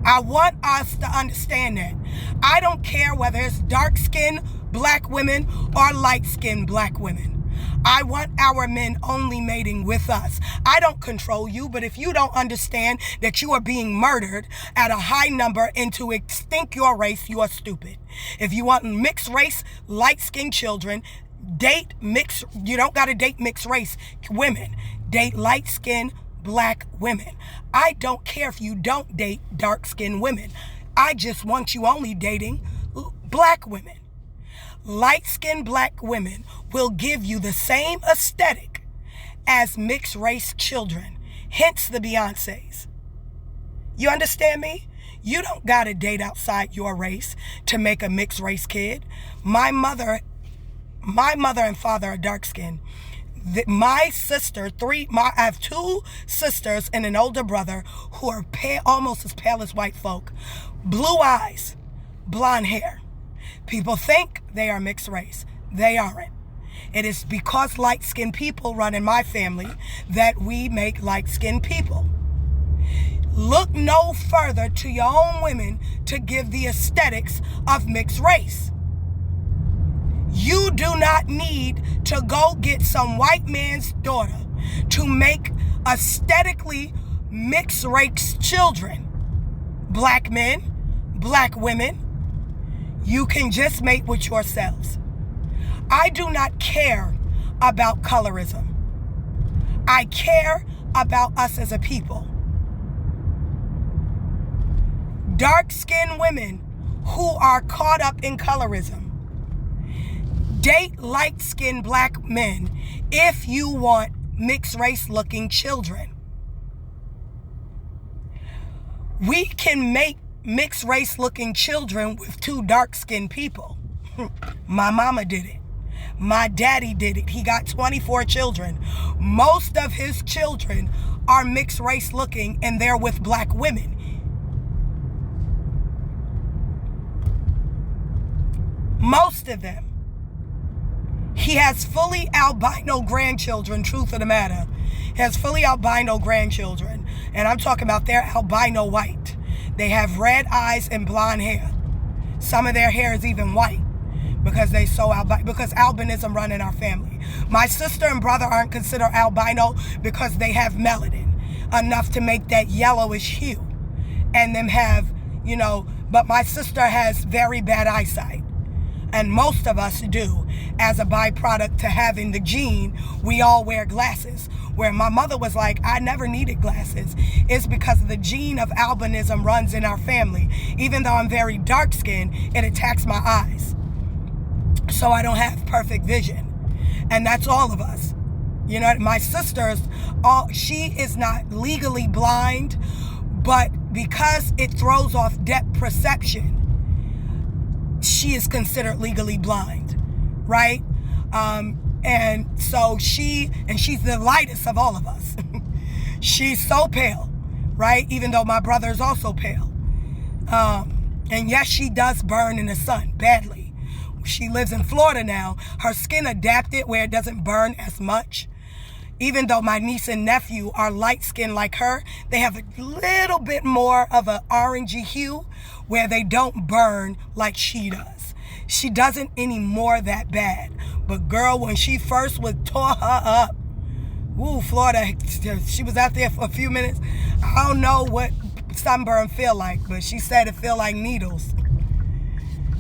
I want us to understand that. I don't care whether it's dark-skinned black women or light-skinned black women. I want our men only mating with us. I don't control you, but if you don't understand that you are being murdered at a high number and to extinct your race, you are stupid. If you want mixed race, light-skinned children, date mixed, you don't got to date mixed race women. Date light-skinned black women. I don't care if you don't date dark-skinned women. I just want you only dating black women. Light-skinned black women will give you the same aesthetic as mixed race children, hence the Beyoncés. You understand me? You don't gotta date outside your race to make a mixed race kid. My mother and father are dark-skinned. My sister, I have two sisters and an older brother who are pale, almost as pale as white folk. Blue eyes, blonde hair. People think they are mixed race. They aren't. It is because light-skinned people run in my family that we make light-skinned people. Look no further to your own women to give the aesthetics of mixed race. You do not need to go get some white man's daughter to make aesthetically mixed race children. Black men, black women, you can just mate with yourselves. I do not care about colorism. I care about us as a people. Dark-skinned women who are caught up in colorism, date light-skinned black men if you want mixed race looking children. We can make mixed race looking children with two dark-skinned people. My mama did it. My daddy did it. He got 24 children. Most of his children are mixed race looking and they're with black women. Most of them. He has fully albino grandchildren, truth of the matter. He has fully albino grandchildren. And I'm talking about they're albino white. They have red eyes and blonde hair. Some of their hair is even white because they because albinism run in our family. My sister and brother aren't considered albino because they have melanin enough to make that yellowish hue. And them have, but my sister has very bad eyesight. And most of us do. As a byproduct to having the gene, we all wear glasses. Where my mother was like, I never needed glasses. It's because the gene of albinism runs in our family. Even though I'm very dark-skinned, it attacks my eyes. So I don't have perfect vision. And that's all of us. My sister's, she is not legally blind, but because it throws off depth perception, she is considered legally blind, right? And so she's the lightest of all of us. She's so pale, right? Even though my brother is also pale. And yes, she does burn in the sun badly. She lives in Florida now. Her skin adapted where it doesn't burn as much. Even though my niece and nephew are light skinned like her, they have a little bit more of an orangey hue where they don't burn like she does. She doesn't anymore that bad. But girl, when she first tore her up, Florida, she was out there for a few minutes. I don't know what sunburn feel like, but she said it feel like needles.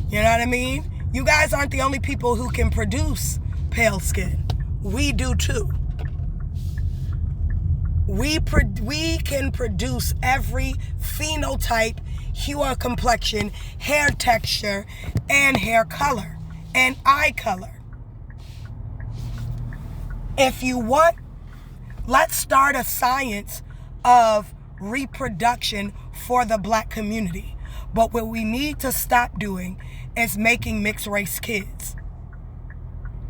You know what I mean? You guys aren't the only people who can produce pale skin. We do too. We can produce every phenotype, hue or complexion, hair texture, and hair color, and eye color. If you want, let's start a science of reproduction for the black community. But what we need to stop doing is making mixed race kids.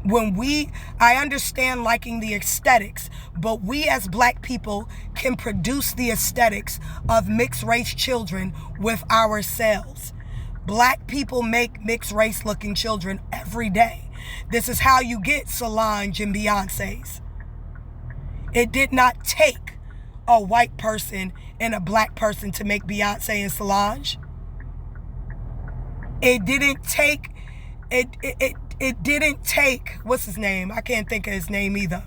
I understand liking the aesthetics, but we as black people can produce the aesthetics of mixed race children with ourselves. Black people make mixed race looking children every day. This is how you get Solange and Beyoncé's. It did not take a white person and a black person to make Beyonce and Solange. It didn't take, it didn't take, what's his name? I can't think of his name either.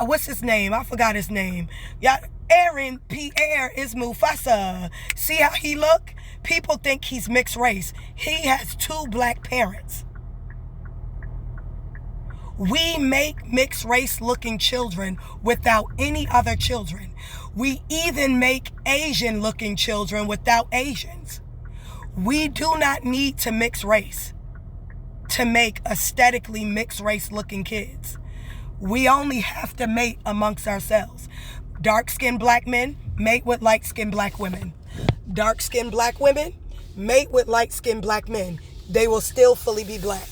What's his name? I forgot his name. Yeah, Aaron Pierre is Mufasa. See how he look? People think he's mixed race. He has 2 black parents. We make mixed race looking children without any other children. We even make Asian looking children without Asians. We do not need to mix race to make aesthetically mixed race looking kids. We only have to mate amongst ourselves. Dark-skinned black men mate with light-skinned black women. Dark-skinned black women mate with light-skinned black men. They will still fully be black.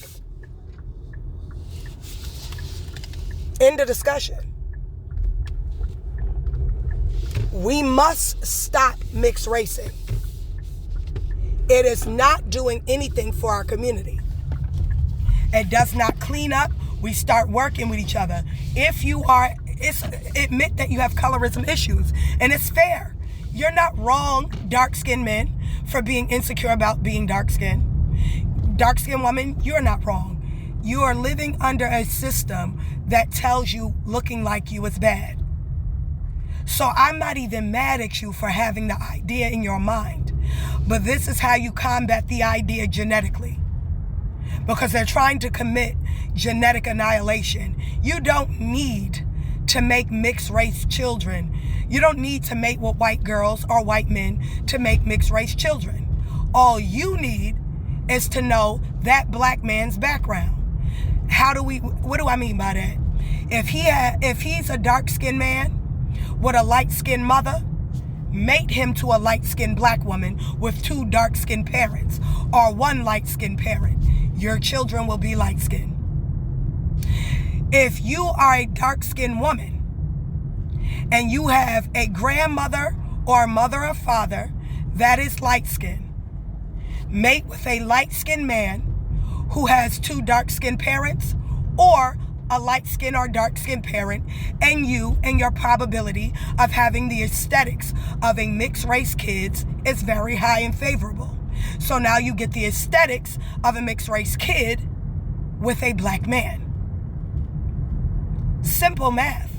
End of discussion. We must stop mixed racing. It is not doing anything for our community. It does not clean up. We start working with each other. If you are, admit that you have colorism issues, and it's fair. You're not wrong, dark-skinned men, for being insecure about being dark-skinned. Dark-skinned woman, you're not wrong. You are living under a system that tells you looking like you is bad. So I'm not even mad at you for having the idea in your mind. But this is how you combat the idea genetically. Because they're trying to commit genetic annihilation. You don't need to make mixed race children. You don't need to mate with white girls or white men to make mixed race children. All you need is to know that black man's background. What do I mean by that? If he's a dark-skinned man with a light-skinned mother, mate him to a light-skinned black woman with 2 dark-skinned parents or 1 light-skinned parent. Your children will be light-skinned. If you are a dark-skinned woman and you have a grandmother or mother or father that is light-skinned, mate with a light-skinned man who has 2 dark-skinned parents or a light-skinned or dark-skinned parent, and your probability of having the aesthetics of a mixed race kids is very high and favorable. So now you get the aesthetics of a mixed race kid with a black man. Simple math.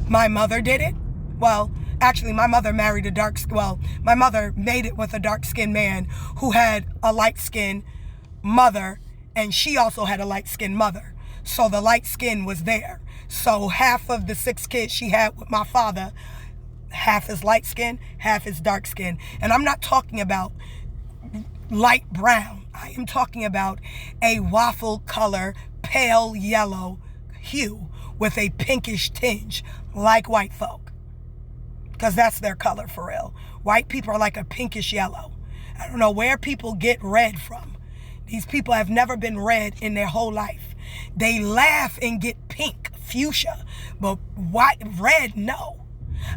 My mother did it. Well, actually, my mother married my mother made it with a dark-skinned man who had a light-skinned mother, and she also had a light-skinned mother. So the light skin was there. So half of the 6 kids she had with my father, half is light skin, half is dark skin. And I'm not talking about light brown. I am talking about a waffle color, pale yellow hue with a pinkish tinge, like white folk. Because that's their color for real. White people are like a pinkish yellow. I don't know where people get red from. These people have never been red in their whole life. They laugh and get pink, fuchsia, but red, no.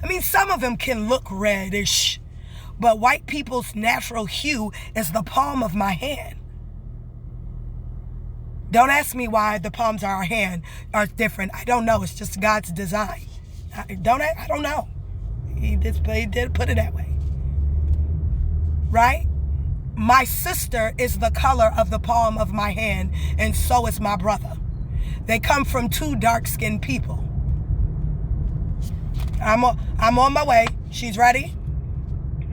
I mean, some of them can look reddish, but white people's natural hue is the palm of my hand. Don't ask me why the palms of our hand are different. I don't know. It's just God's design. I don't know. He did put it that way. Right? My sister is the color of the palm of my hand, and so is my brother. They come from 2 dark-skinned people. I'm on my way. She's ready?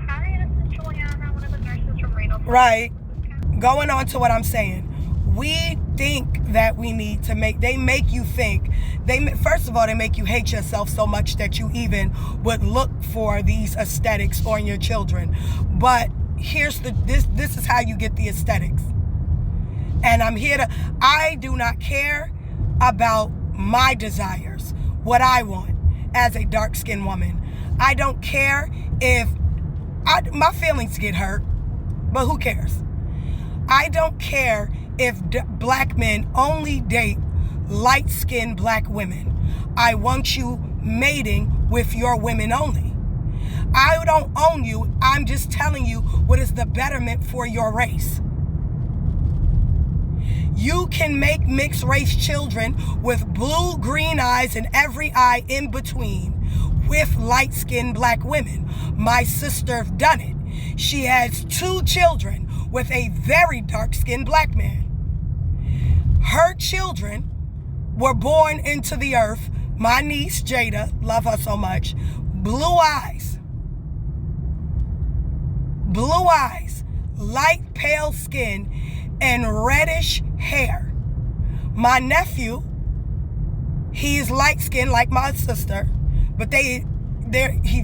Hi, this is Juliana, one of the nurses from Reno. Right. Going on to what I'm saying. We think that we need to they make you think. First of all, they make you hate yourself so much that you even would look for these aesthetics on your children. But here's this is how you get the aesthetics. And I do not care about my desires, what I want as a dark-skinned woman. I don't care if my feelings get hurt, but who cares? I don't care if black men only date light-skinned black women. I want you mating with your women only. I don't own you. I'm just telling you what is the betterment for your race. You can make mixed race children with blue, green eyes, and every eye in between with light-skinned black women. My sister done it. She has 2 children with a very dark-skinned black man. Her children were born into the earth. My niece, Jada, love her so much, blue eyes, light pale skin, and reddish hair. My nephew, he is light skinned like my sister, but he's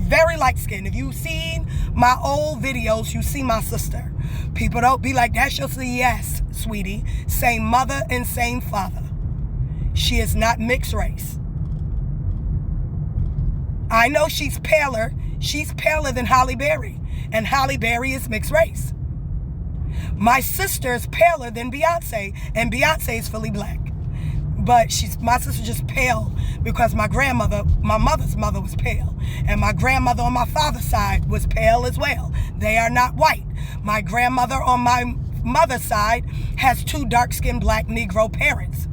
very light skinned. If you've seen my old videos, you see my sister. People don't be like, that's your sister. Yes, sweetie. Same mother and same father. She is not mixed race. I know she's paler. She's paler than Halle Berry. And Halle Berry is mixed race. My sister is paler than Beyonce, and Beyonce is fully black. But my sister just pale because my mother's mother was pale. And my grandmother on my father's side was pale as well. They are not white. My grandmother on my mother's side has 2 dark-skinned black Negro parents.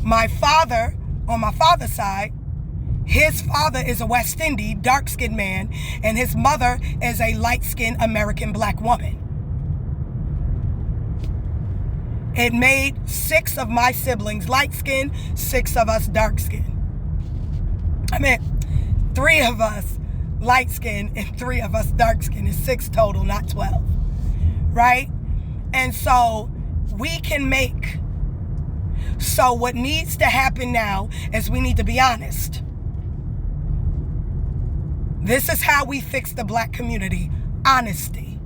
My father on my father's side, his father is a West Indian dark-skinned man, and his mother is a light-skinned American black woman. It made 6 of my siblings light-skinned, 6 of us dark-skinned. 3 of us light-skinned and 3 of us dark-skinned. It's 6 total, not 12. Right? And so we can make. So what needs to happen now is we need to be honest. This is how we fix the black community. Honesty.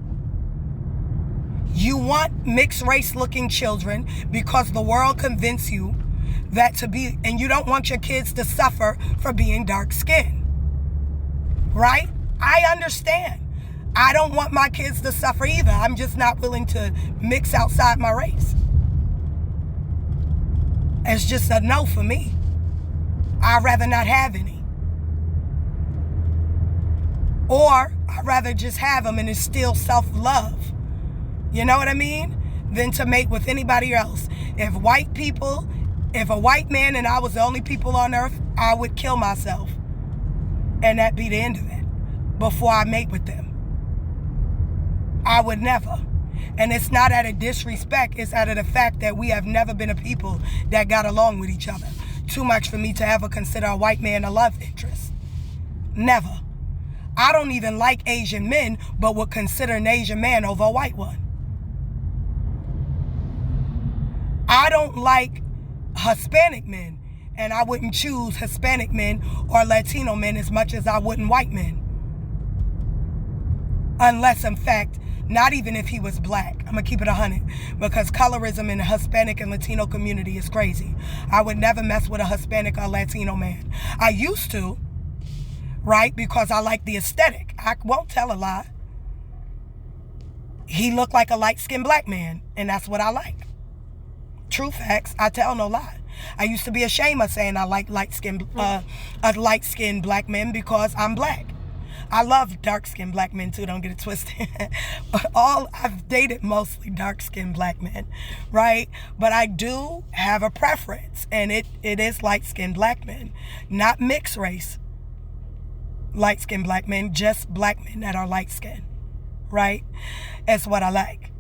You want mixed race looking children because the world convinced you that and you don't want your kids to suffer for being dark skinned. Right? I understand. I don't want my kids to suffer either. I'm just not willing to mix outside my race. It's just a no for me. I'd rather not have any. Or I'd rather just have them and it's still self-love. You know what I mean? Than to mate with anybody else. If a white man and I was the only people on earth, I would kill myself. And that'd be the end of it. Before I mate with them. I would never. And it's not out of disrespect. It's out of the fact that we have never been a people that got along with each other. Too much for me to ever consider a white man a love interest. Never. I don't even like Asian men, but would consider an Asian man over a white one. I don't like Hispanic men, and I wouldn't choose Hispanic men or Latino men as much as I wouldn't white men. Unless, in fact, not even if he was black. I'm going to keep it 100 because colorism in the Hispanic and Latino community is crazy. I would never mess with a Hispanic or Latino man. I used to, right? Because I like the aesthetic. I won't tell a lie. He looked like a light-skinned black man, and that's what I like. True facts. I tell no lie. I used to be ashamed of saying I like light-skinned black men because I'm black. I love dark-skinned black men too, don't get it twisted. But I've dated mostly dark-skinned black men, right? But I do have a preference, and it is light-skinned black men, not mixed race light-skinned black men, just black men that are light-skinned, right? That's what I like.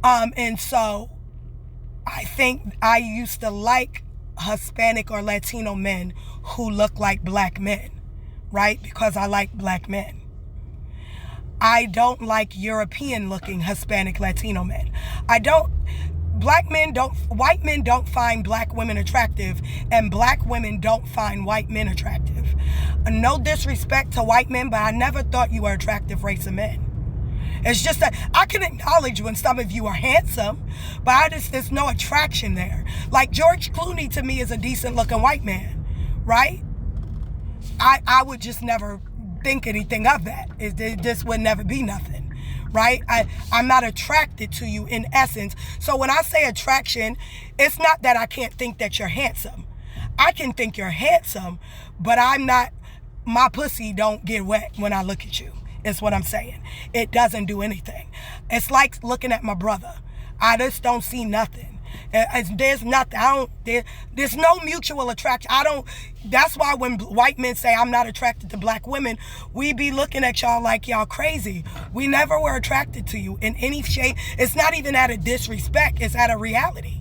And so I think I used to like Hispanic or Latino men who look like black men. Right? Because I like black men. I don't like European looking Hispanic Latino men. White men don't find black women attractive, and black women don't find white men attractive. No disrespect to white men, but I never thought you were attractive race of men. It's just that I can acknowledge when some of you are handsome, but there's no attraction there. Like George Clooney to me is a decent looking white man, right? I would just never think anything of that. This would never be nothing, right? I'm not attracted to you in essence. So when I say attraction, it's not that I can't think that you're handsome. I can think you're handsome, but my pussy don't get wet when I look at you. Is what I'm saying. It doesn't do anything. It's like looking at my brother. I just don't see nothing. There's nothing. There's no mutual attraction. That's why when white men say I'm not attracted to black women, we be looking at y'all like y'all crazy. We never were attracted to you in any shape. It's not even out of disrespect. It's out of reality.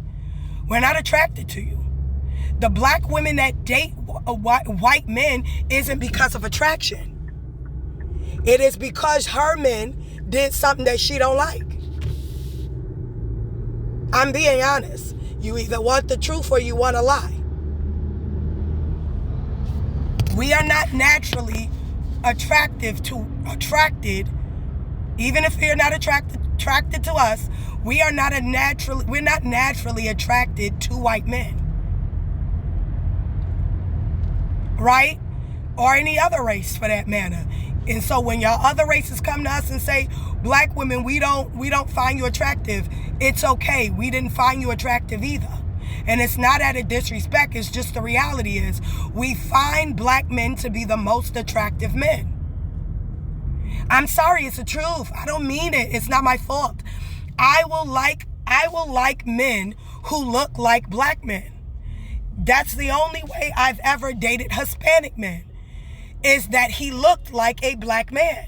We're not attracted to you. The black women that date white men isn't because of attraction. It is because her men did something that she don't like. I'm being honest. You either want the truth or you want to lie. We are not naturally attracted, even if you're not attracted to us, we're not naturally attracted to white men. Right? Or any other race for that matter. And so when y'all other races come to us and say, black women, we don't find you attractive, it's okay. We didn't find you attractive either. And it's not out of disrespect. It's just the reality is we find black men to be the most attractive men. I'm sorry, it's the truth. I don't mean it. It's not my fault. I will like men who look like black men. That's the only way I've ever dated Hispanic men, is that he looked like a black man.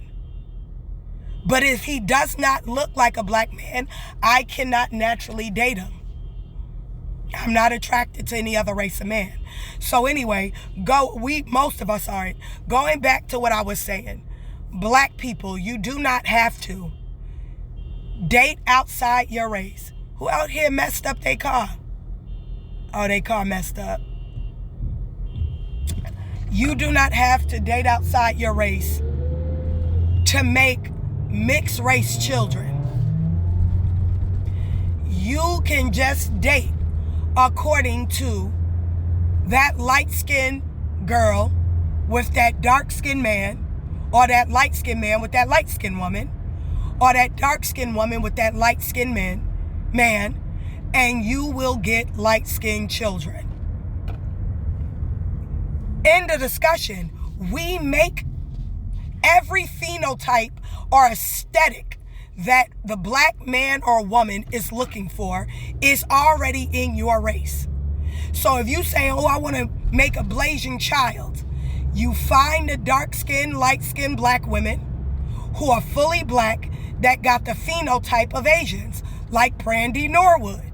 But if he does not look like a black man, I cannot naturally date him. I'm not attracted to any other race of man. So anyway, most of us aren't. Going back to what I was saying, black people, you do not have to date outside your race. Who out here messed up their car? Oh, their car messed up. You do not have to date outside your race to make mixed race children. You can just date according to that light-skinned girl with that dark-skinned man, or that light-skinned man with that light-skinned woman, or that dark-skinned woman with that light-skinned man, and you will get light-skinned children. End of discussion. We make every phenotype or aesthetic that the black man or woman is looking for is already in your race. So if you say, I want to make a blazing child, you find the dark-skinned, light-skinned black women who are fully black that got the phenotype of Asians, like Brandy Norwood.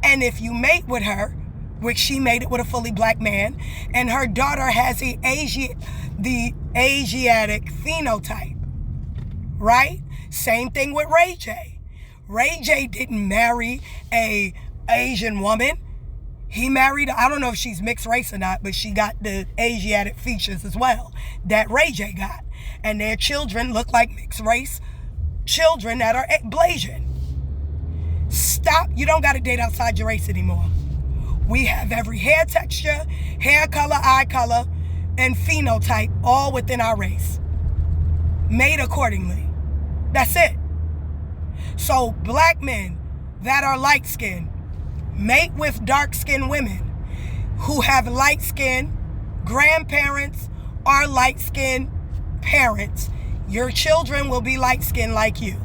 And if you mate with her, which she mated with a fully black man, and her daughter has the Asiatic phenotype, right? Same thing with Ray J. Ray J didn't marry a Asian woman. He married, I don't know if she's mixed race or not, but she got the Asiatic features as well that Ray J got. And their children look like mixed race children that are Blasian. Stop. You don't got to date outside your race anymore. We have every hair texture, hair color, eye color, and phenotype all within our race. Made accordingly. That's it. So black men that are light-skinned mate with dark-skinned women who have light-skinned grandparents or light-skinned parents. Your children will be light-skinned like you.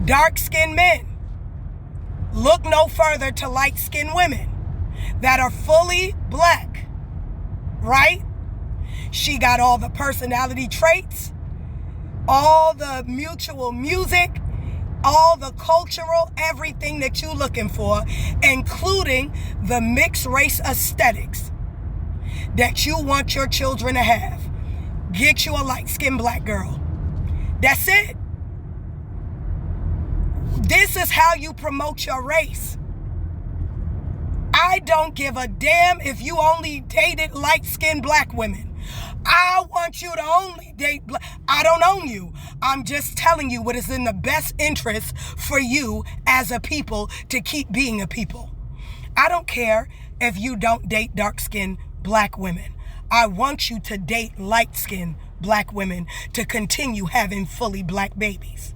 Dark-skinned men, look no further to light-skinned women that are fully black, right? She got all the personality traits, all the mutual music, all the cultural, everything that you're looking for, including the mixed race aesthetics that you want your children to have. Get you a light-skinned black girl. That's it. This is how you promote your race. I don't give a damn if you only dated light-skinned black women. I want you to only date black. I don't own you. I'm just telling you what is in the best interest for you as a people to keep being a people. I don't care if you don't date dark-skinned black women. I want you to date light-skinned black women to continue having fully black babies.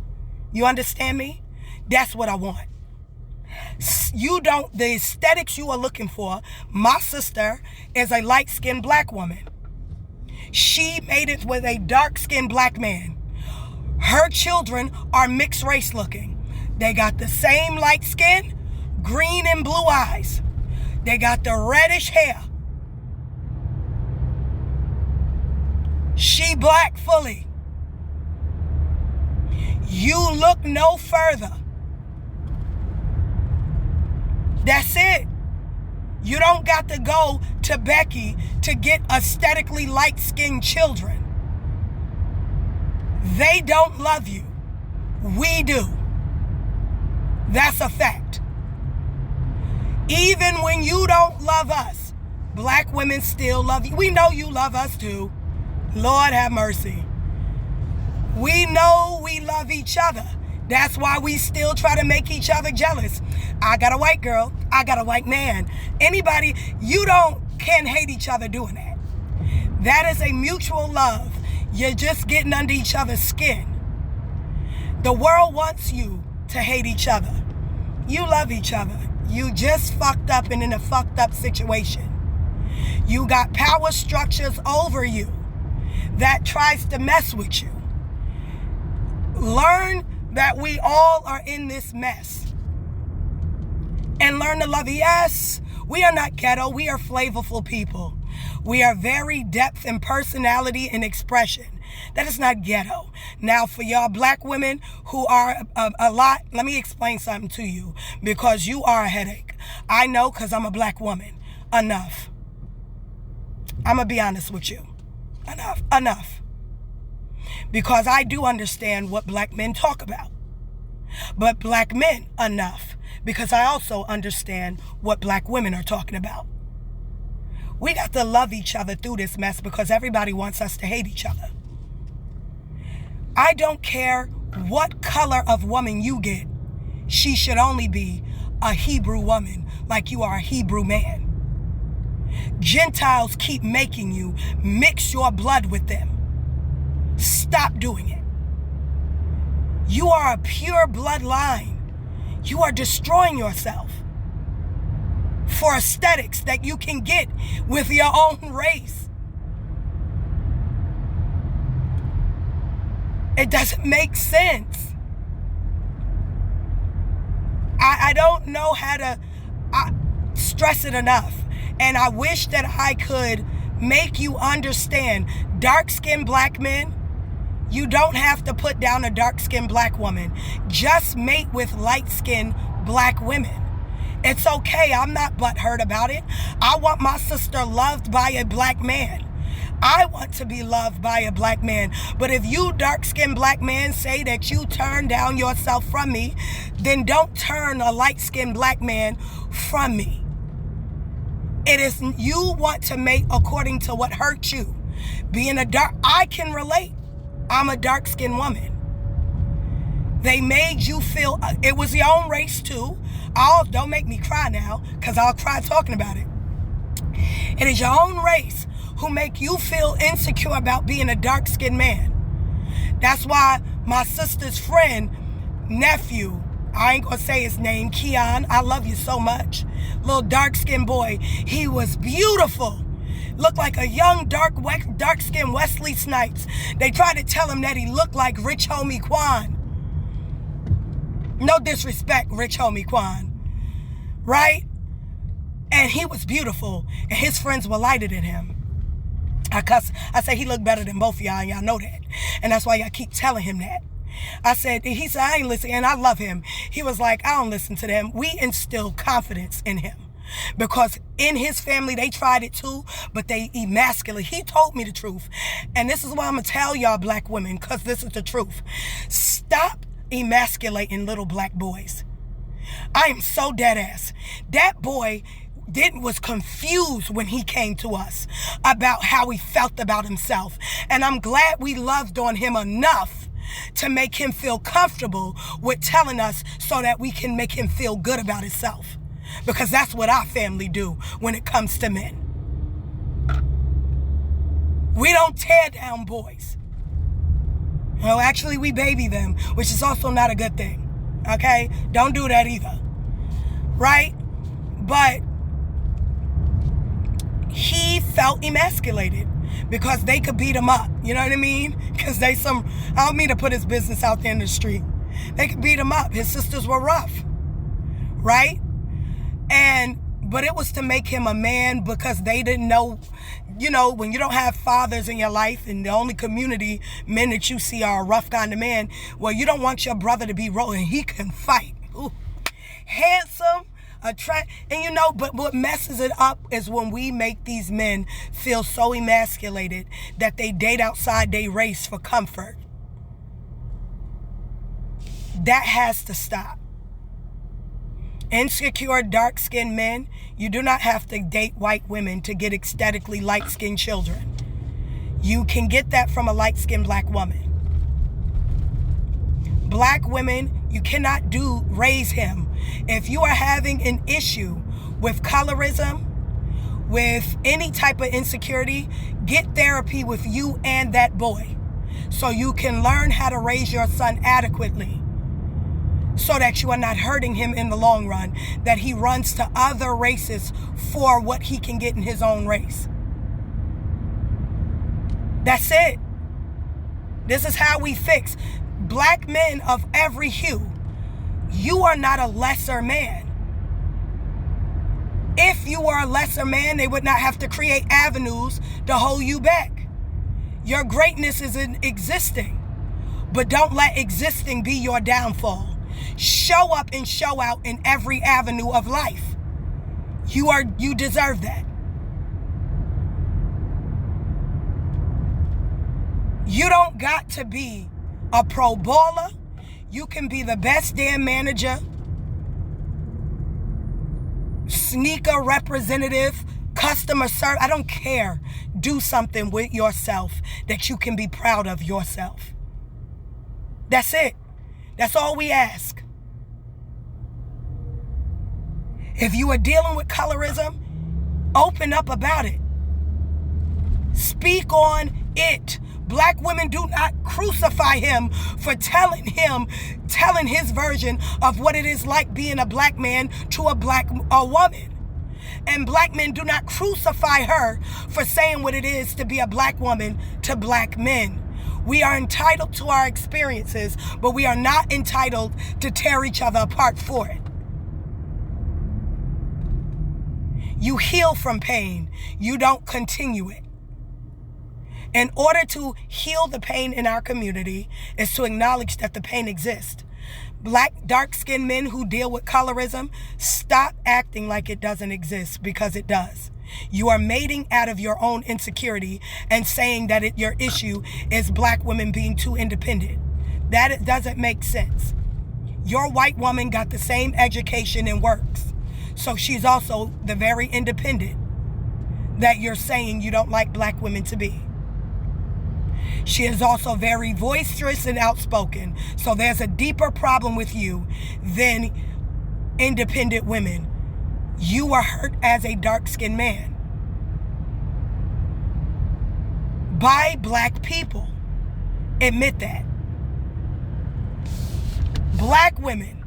You understand me? That's what I want. The aesthetics you are looking for, my sister is a light-skinned black woman. She made it with a dark-skinned black man. Her children are mixed race looking. They got the same light skin, green and blue eyes. They got the reddish hair. She black fully. You look no further. That's it. You don't got to go to Becky to get aesthetically light-skinned children. They don't love you. We do. That's a fact. Even when you don't love us, black women still love you. We know you love us too. Lord have mercy. We know we love each other. That's why we still try to make each other jealous. I got a white girl. I got a white man. Anybody, can't hate each other doing that. That is a mutual love. You're just getting under each other's skin. The world wants you to hate each other. You love each other. You just fucked up and in a fucked up situation. You got power structures over you that tries to mess with you. Learn that we all are in this mess. And learn to love it. Yes, we are not ghetto. We are flavorful people. We are very depth in personality and expression. That is not ghetto. Now, for y'all black women who are a lot, let me explain something to you, because you are a headache. I know, because I'm a black woman. Enough. I'm going to be honest with you. Enough. Because I do understand what black men talk about. But black men, enough. Because I also understand what black women are talking about. We got to love each other through this mess because everybody wants us to hate each other. I don't care what color of woman you get. She should only be a Hebrew woman like you are a Hebrew man. Gentiles keep making you mix your blood with them. Stop doing it. You are a pure bloodline. You are destroying yourself for aesthetics that you can get with your own race. It doesn't make sense. I don't know how to stress it enough. And I wish that I could make you understand, dark-skinned black men, you don't have to put down a dark-skinned black woman. Just mate with light-skinned black women. It's okay. I'm not butthurt about it. I want my sister loved by a black man. I want to be loved by a black man. But if you dark-skinned black man say that you turn down yourself from me, then don't turn a light-skinned black man from me. It is you want to mate according to what hurts you. Being a dark, I can relate. I'm a dark-skinned woman. They made you feel, it was your own race too. Don't make me cry now, because I'll cry talking about it. It is your own race who make you feel insecure about being a dark-skinned man. That's why my sister's friend, nephew, I ain't gonna say his name, Keon, I love you so much. Little dark-skinned boy, he was beautiful. Looked like a young dark-skinned Wesley Snipes. They tried to tell him that he looked like Rich Homie Quan. No disrespect, Rich Homie Quan. Right? And he was beautiful. And his friends were lighter than him. I say he looked better than both of y'all, and y'all know that. And that's why y'all keep telling him that. He said, I ain't listening, and I love him. He was like, I don't listen to them. We instill confidence in him. Because in his family, they tried it too, but they emasculate. He told me the truth. And this is why I'm going to tell y'all black women, because this is the truth. Stop emasculating little black boys. I am so dead ass. That boy was confused when he came to us about how he felt about himself. And I'm glad we loved on him enough to make him feel comfortable with telling us so that we can make him feel good about himself. Because that's what our family do when it comes to men. We don't tear down boys. No, actually we baby them, which is also not a good thing. Okay? Don't do that either. Right? But he felt emasculated because they could beat him up. You know what I mean? Because I don't mean to put his business out there in the street. They could beat him up. His sisters were rough, right? But it was to make him a man, because they didn't know, when you don't have fathers in your life and the only community men that you see are a rough kind of man, well, you don't want your brother to be rolling. He can fight. Ooh. Handsome, but what messes it up is when we make these men feel so emasculated that they date outside their race for comfort. That has to stop. Insecure, dark-skinned men, you do not have to date white women to get aesthetically light-skinned children. You can get that from a light-skinned black woman. Black women, you cannot raise him. If you are having an issue with colorism, with any type of insecurity, get therapy with you and that boy so you can learn how to raise your son adequately, so that you are not hurting him in the long run, that he runs to other races for what he can get in his own race. That's it. This is how we fix. Black men of every hue, you are not a lesser man. If you were a lesser man, they would not have to create avenues to hold you back. Your greatness is in existing, but don't let existing be your downfall. Show up and show out in every avenue of life. You deserve that. You don't got to be a pro baller. You can be the best damn manager, sneaker representative, customer service. I don't care. Do something with yourself that you can be proud of yourself. That's it. That's all we ask. If you are dealing with colorism, open up about it. Speak on it. Black women, do not crucify him for telling his version of what it is like being a black man to a woman. And black men, do not crucify her for saying what it is to be a black woman to black men. We are entitled to our experiences, but we are not entitled to tear each other apart for it. You heal from pain. You don't continue it. In order to heal the pain in our community is to acknowledge that the pain exists. Black, dark-skinned men who deal with colorism, stop acting like it doesn't exist, because it does. You are mating out of your own insecurity and saying that your issue is black women being too independent. That doesn't make sense. Your white woman got the same education and works, so she's also the very independent that you're saying you don't like black women to be. She is also very boisterous and outspoken. So there's a deeper problem with you than independent women. You are hurt as a dark-skinned man by black people. Admit that. Black women,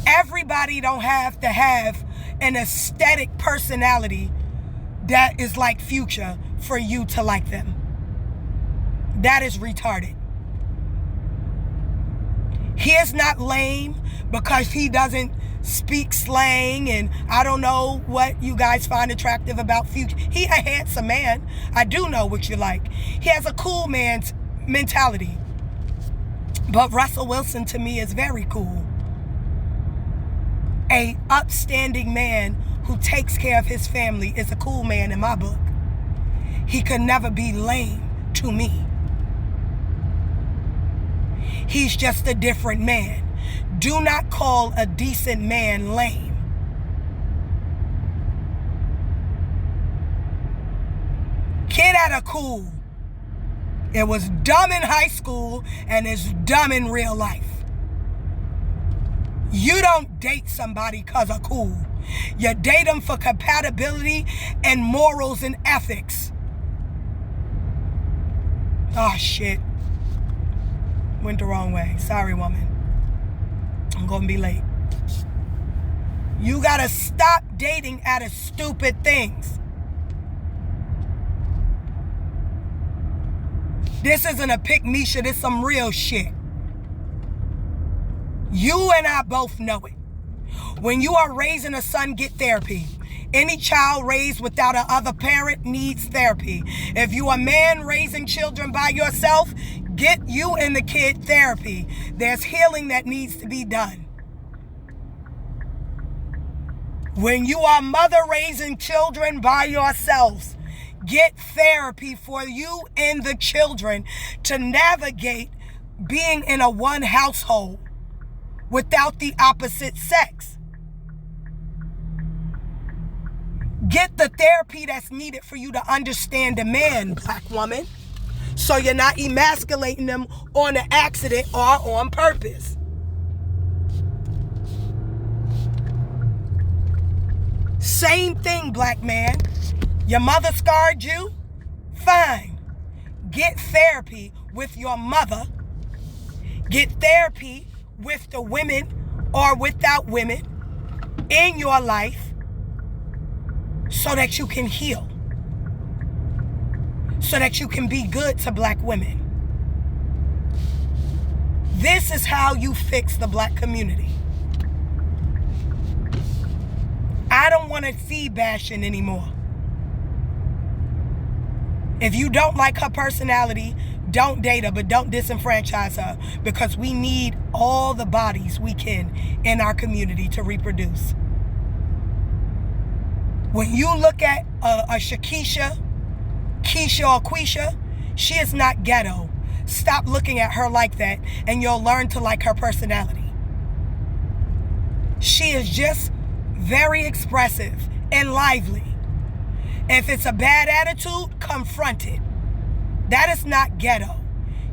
everybody don't have to have an aesthetic personality that is like Future for you to like them. That is retarded. He is not lame because he doesn't speak slang, and I don't know what you guys find attractive about Future. He a handsome man. I do know what you like. He has a cool man's mentality. But Russell Wilson to me is very cool. A upstanding man who takes care of his family is a cool man in my book. He could never be lame to me. He's just a different man. Do not call a decent man lame. Kid had a cool. It was dumb in high school and it's dumb in real life. You don't date somebody because of cool. You date them for compatibility and morals and ethics. Oh, shit. Went the wrong way. Sorry, woman. I'm going to be late. You got to stop dating out of stupid things. This isn't a pick Misha. This is some real shit. You and I both know it. When you are raising a son, get therapy. Any child raised without a other parent needs therapy. If you are a man raising children by yourself, get you and the kid therapy. There's healing that needs to be done. When you are a mother raising children by yourselves, get therapy for you and the children to navigate being in a one household without the opposite sex. Get the therapy that's needed for you to understand a man, black woman, so you're not emasculating them on an accident or on purpose. Same thing, black man. Your mother scarred you? Fine. Get therapy with your mother. Get therapy with the women or without women in your life so that you can heal. So that you can be good to black women. This is how you fix the black community. I don't want to see bashing anymore. If you don't like her personality, don't date her, but don't disenfranchise her, because we need all the bodies we can in our community to reproduce. When you look at a Shakisha, Keisha, or Quisha, she is not ghetto. Stop looking at her like that, and you'll learn to like her personality. She is just very expressive and lively. If it's a bad attitude, confront it. That is not ghetto.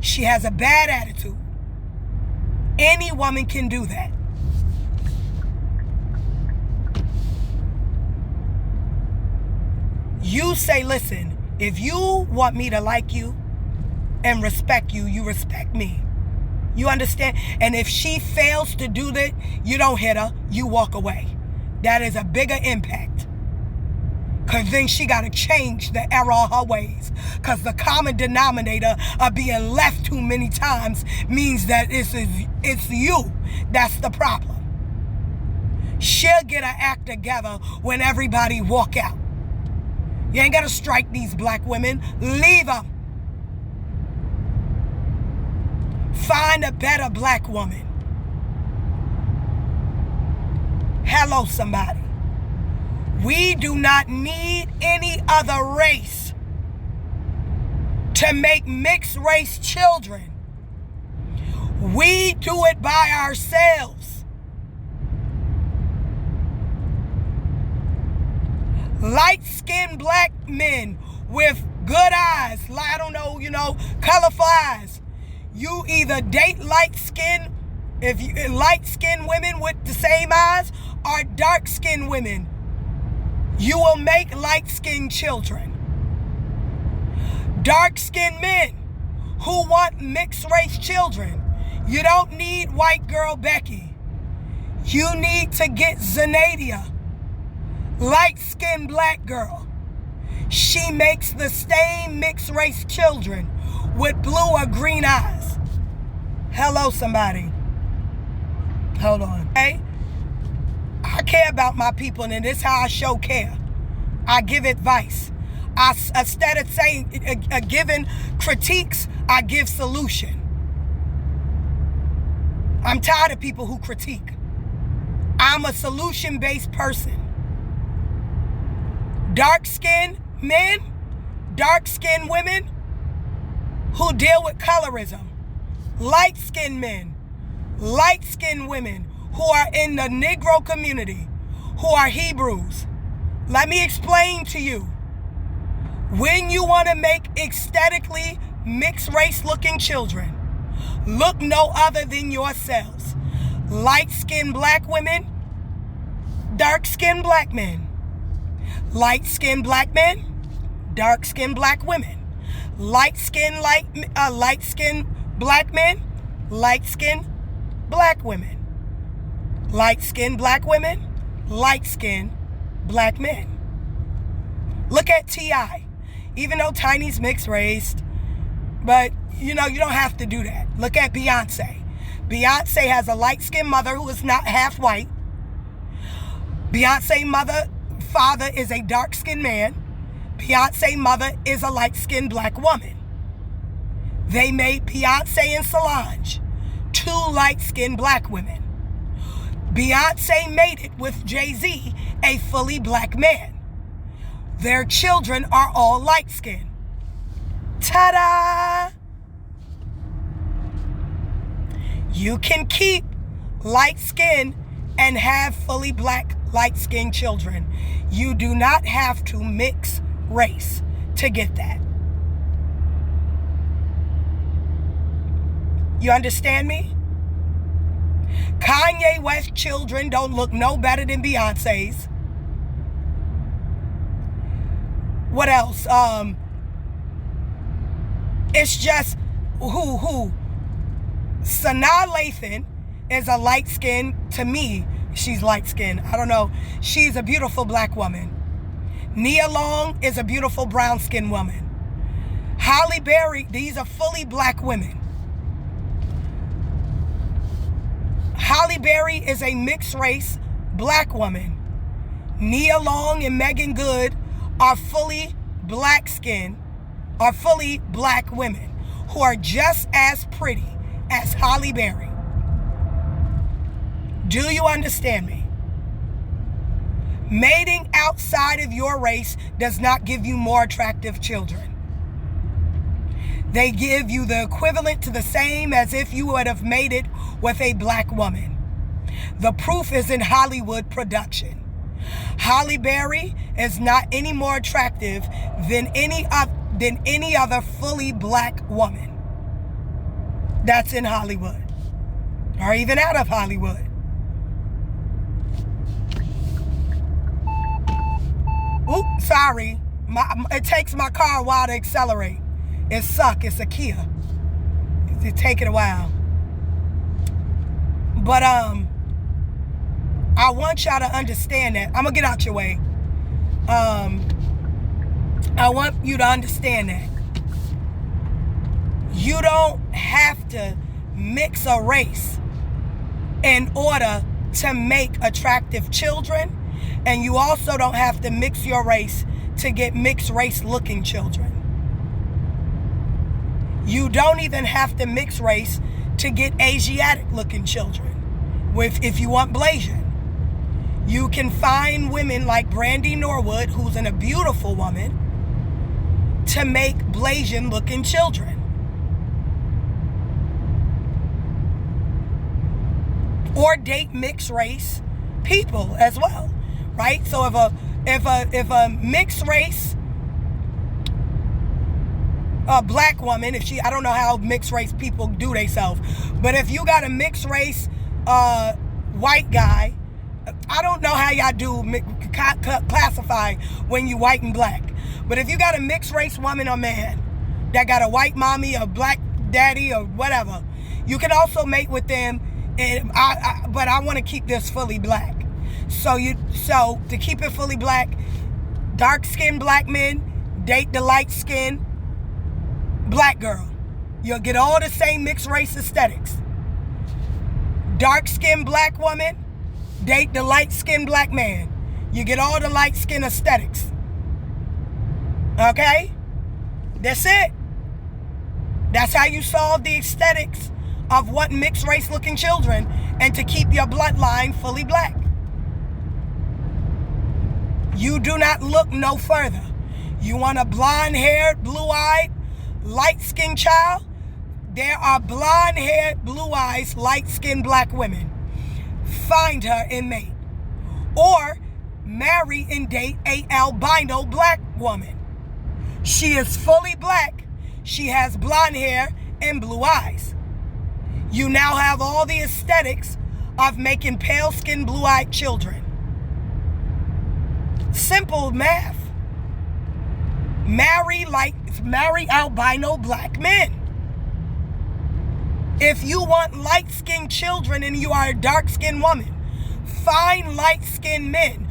She has a bad attitude. Any woman can do that. You say, listen, if you want me to like you and respect you, you respect me. You understand? And if she fails to do that, you don't hit her, you walk away. That is a bigger impact. Because then she got to change the error of her ways. Because the common denominator of being left too many times means that it's you that's the problem. She'll get her act together when everybody walk out. You ain't got to strike these black women. Leave them. Find a better black woman. Hello, somebody. We do not need any other race to make mixed race children. We do it by ourselves. Light-skinned black men with good eyes, I don't know, colorful eyes. You either date light-skinned women with the same eyes, or dark-skinned women. You will make light-skinned children. Dark-skinned men who want mixed-race children. You don't need white girl Becky. You need to get Zenadia, light-skinned black girl. She makes the same mixed-race children with blue or green eyes. Hello, somebody. Hold on. Hey, I care about my people, and this is how I show care. I give advice. Instead of saying, giving critiques, I give solution. I'm tired of people who critique. I'm a solution-based person. Dark-skinned men, dark-skinned women who deal with colorism. Light-skinned men, light-skinned women who are in the Negro community, who are Hebrews. Let me explain to you. When you want to make aesthetically mixed race looking children, look no other than yourselves. Light-skinned black women, dark-skinned black men. Light-skinned black men, dark-skinned black women. Light-skinned black men, light-skinned black women. Light-skinned black women, light-skinned black men. Look at T.I. Even though Tiny's mixed race, but you don't have to do that. Look at Beyonce. Beyonce has a light-skinned mother who is not half white. Beyonce's father is a dark-skinned man. Beyonce's mother is a light-skinned black woman. They made Beyonce and Solange 2 light-skinned black women. Beyonce made it with Jay-Z, a fully black man. Their children are all light-skinned. Ta-da! You can keep light skin and have fully black, light-skinned children. You do not have to mix race to get that. You understand me? Kanye West children don't look no better than Beyonce's. What else? It's just who? Sanaa Lathan is a light skin. To me, she's light skinned. I don't know. She's a beautiful black woman. Nia Long is a beautiful brown skinned woman. Halle Berry, these are fully black women. Halle Berry is a mixed race black woman. Nia Long and Megan Good are fully black skin, are fully black women who are just as pretty as Halle Berry. Do you understand me? Mating outside of your race does not give you more attractive children. They give you the equivalent to the same as if you would have mated with a black woman. The proof is in Hollywood production. Halle Berry is not any more attractive than any other fully black woman that's in Hollywood or even out of Hollywood. Oops, sorry. It takes my car a while to accelerate. It sucks. It's a Kia. It take it a while. But I want y'all to understand that. I'm gonna get out your way. I want you to understand that you don't have to mix a race in order to make attractive children, and you also don't have to mix your race to get mixed race looking children. You don't even have to mix race to get Asiatic looking children. If you want Blasian, you can find women like Brandy Norwood, who's a beautiful woman, to make Blasian looking children. Or date mixed race people as well, right? So if a mixed race a black woman, I don't know how mixed race people do themselves, but if you got a mixed race white guy, I don't know how y'all do classify when you white and black, but if you got a mixed race woman or man that got a white mommy, a black daddy, or whatever, you can also mate with them. But I want to keep this fully black. So to keep it fully black, dark-skinned black men date the light-skinned black girl. You'll get all the same mixed race aesthetics. Dark-skinned black woman date the light-skinned black man. You get all the light-skin aesthetics. Okay? That's it. That's how you solve the aesthetics of what mixed race looking children, and to keep your bloodline fully black. You do not look no further. You want a blonde-haired, blue-eyed, light-skinned child? There are blonde-haired, blue-eyed, light-skinned black women. Find her and mate. Or marry and date a albino black woman. She is fully black. She has blonde hair and blue eyes. You now have all the aesthetics of making pale-skinned, blue-eyed children. Simple math. Marry albino black men. If you want light-skinned children and you are a dark-skinned woman, find light-skinned men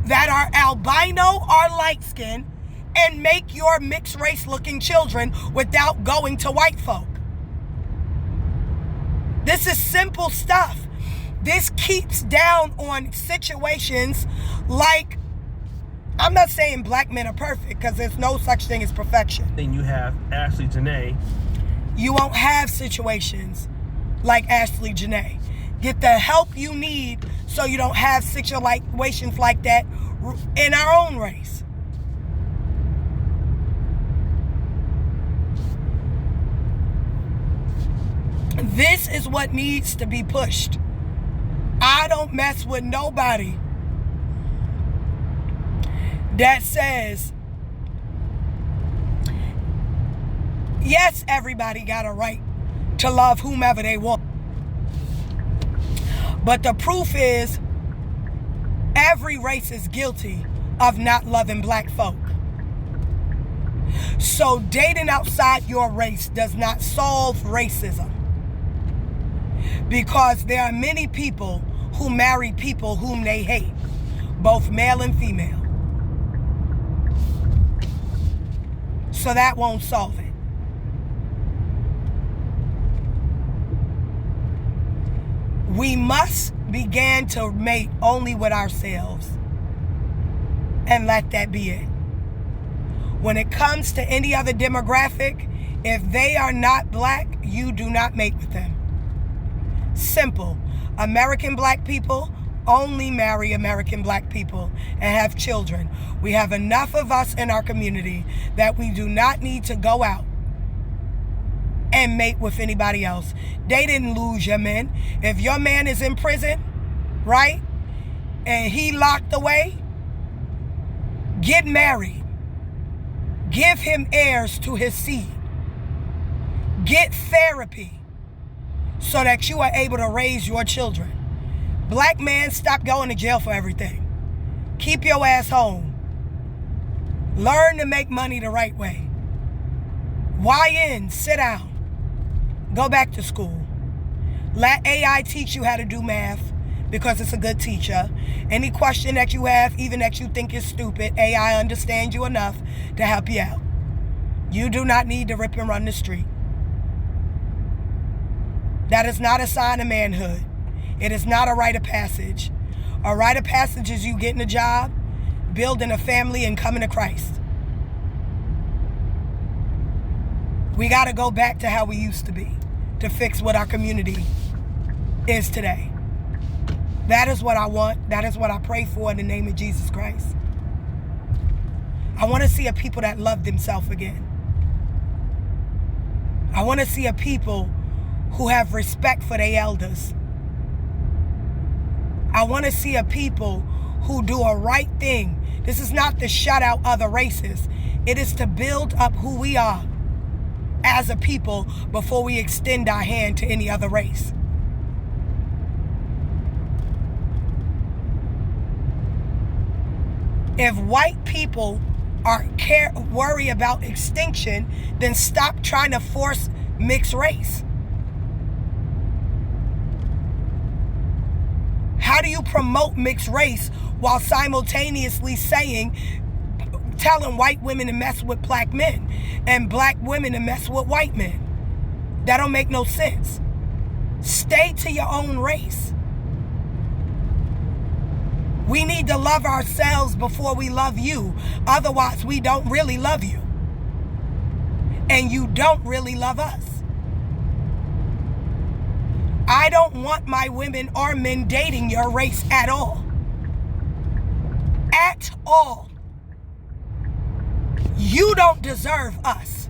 that are albino or light-skinned and make your mixed-race looking children without going to white folk. This is simple stuff. This keeps down on situations like, I'm not saying black men are perfect, because there's no such thing as perfection. Then you have Ashley Janae. You won't have situations like Ashley Janae. Get the help you need so you don't have situations like that in our own race. This is what needs to be pushed. I don't mess with nobody that says, yes, everybody got a right to love whomever they want. But the proof is, every race is guilty of not loving black folk. So dating outside your race does not solve racism. Because there are many people who marry people whom they hate, both male and female. So that won't solve it. We must begin to mate only with ourselves and let that be it. When it comes to any other demographic, if they are not black, you do not mate with them. Simple. American black people only marry American black people and have children. We have enough of us in our community that we do not need to go out and mate with anybody else. They didn't lose your men. If your man is in prison, right, and he locked away, get married. Give him heirs to his seed. Get therapy so that you are able to raise your children. Black man, stop going to jail for everything. Keep your ass home. Learn to make money the right way. YN, sit down. Go back to school. Let AI teach you how to do math because it's a good teacher. Any question that you have, even that you think is stupid, AI understands you enough to help you out. You do not need to rip and run the street. That is not a sign of manhood. It is not a rite of passage. A rite of passage is you getting a job, building a family, and coming to Christ. We got to go back to how we used to be to fix what our community is today. That is what I want. That is what I pray for in the name of Jesus Christ. I want to see a people that love themselves again. I want to see a people who have respect for their elders. I want to see a people who do a right thing. This is not to shut out other races. It is to build up who we are as a people before we extend our hand to any other race. If white people worry about extinction, then stop trying to force mixed race. How do you promote mixed race while simultaneously telling white women to mess with black men and black women to mess with white men? That don't make no sense. Stay to your own race. We need to love ourselves before we love you. Otherwise, we don't really love you. And you don't really love us. I don't want my women or men dating your race at all. At all. You don't deserve us.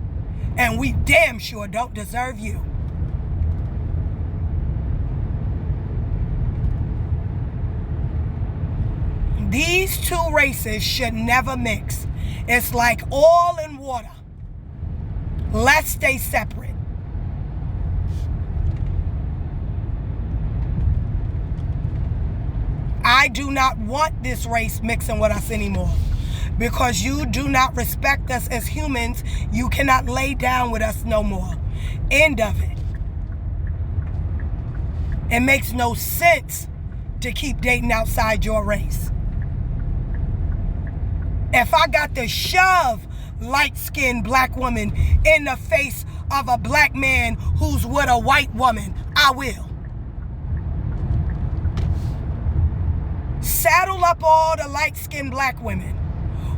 And we damn sure don't deserve you. These two races should never mix. It's like oil and water. Let's stay separate. I do not want this race mixing with us anymore. Because you do not respect us as humans, you cannot lay down with us no more. End of it. It makes no sense to keep dating outside your race. If I got to shove light-skinned black woman in the face of a black man who's with a white woman, I will. Saddle up all the light-skinned black women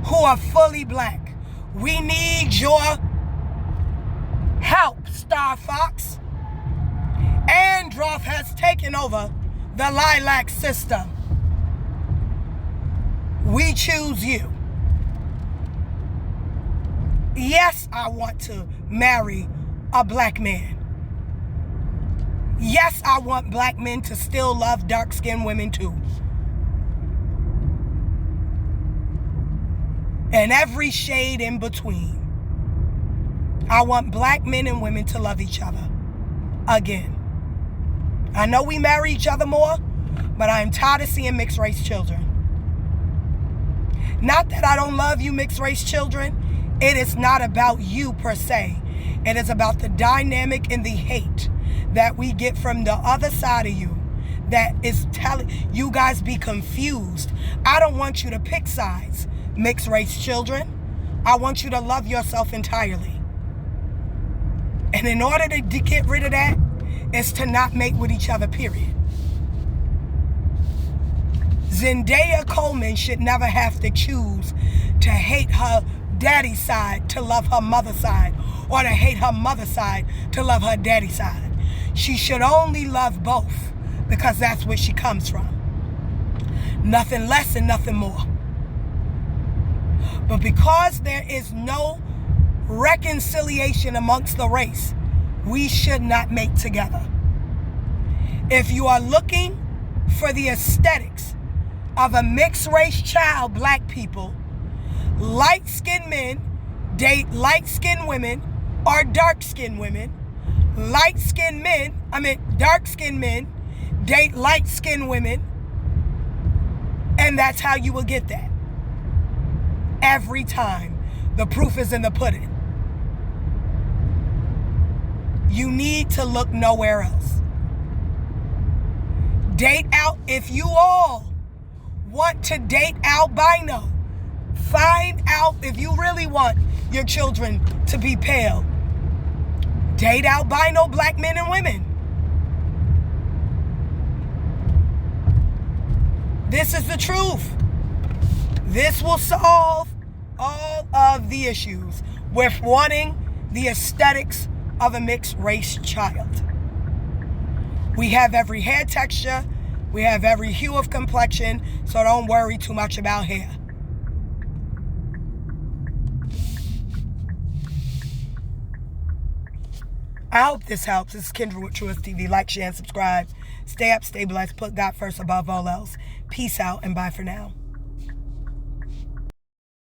who are fully black. We need your help, Star Fox. Androth has taken over the Lilac system. We choose you. Yes, I want to marry a black man. Yes, I want black men to still love dark-skinned women too. And every shade in between. I want black men and women to love each other again. I know we marry each other more, but I am tired of seeing mixed race children. Not that I don't love you, mixed race children. It is not about you per se. It is about the dynamic and the hate that we get from the other side of you that is telling you guys be confused. I don't want you to pick sides, mixed race children. I want you to love yourself entirely. And in order to get rid of that, is to not mate with each other, period. Zendaya Coleman should never have to choose to hate her daddy's side to love her mother's side, or to hate her mother's side to love her daddy's side. She should only love both because that's where she comes from. Nothing less and nothing more. But because there is no reconciliation amongst the race, we should not mate together. If you are looking for the aesthetics of a mixed race child, black people, light-skinned men date light-skinned women or dark-skinned women. Dark-skinned men date light-skinned women. And that's how you will get that. Every time. The proof is in the pudding. You need to look nowhere else. Date out. If you all want to date albino, find out if you really want your children to be pale. Date albino black men and women. This is the truth. This will solve all of the issues with wanting the aesthetics of a mixed race child. We have every hair texture. We have every hue of complexion, so don't worry too much about hair. I hope this helps. This is Kendra with Truist TV. Like, share, and subscribe. Stay up, stay blessed. Put God first above all else. Peace out and bye for now.